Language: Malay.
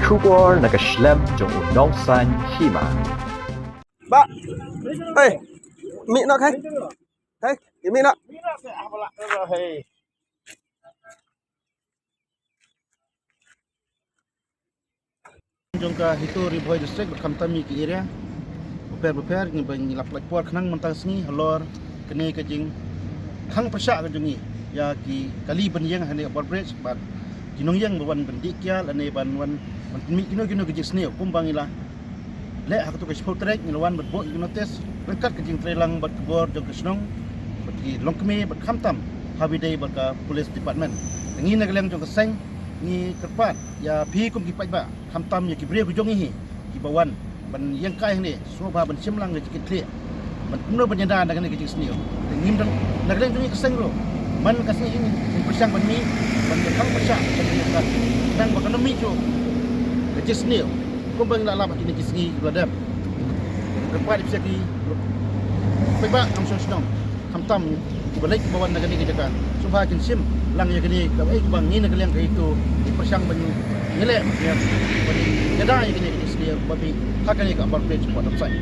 出国那个 slam 中午农山戏嘛。 Pak. Hei. Mik nak kai? Hei, mik nak. Jongka itu ribuai distrik berkamtami ke area beper ni bang lap puar kenang mentang sengi halor kene kejing khang persyak ke jungi ya ki kali benjeng hane bridge bat jinong yang ban bendik ya lane ban wan mi kino kejing sne kumbang ila le hak tu ke sport track ni lawan bat bo kino tes berkat kejing trelang bat kebor jong kesnong bat ki longkme bat khamtam habidai bat ka police department ngi nagleng jong keseng ni kerpat ya phi kum ki pai ba khamtam ya ki bre ku jong hi ki bawan ban yang kai ni soba ban simlang ke ki kle ban kumno ban yanda dengan ke sini ngim dan nagleng tu ni keseng ro man kasih ini persang ban mi ban khang persang ban nang ba kana mi jo ke sini kum bang la ba ki sini ladap kerpat bisa ki pai ba kam song khamtam balik bawan negara ni jaga subha kin sim lang ya kini ka ai bang ni negara yang ke itu persang ban ngelek ya ban yada ya kini sini babi hakani ka bar page pot upside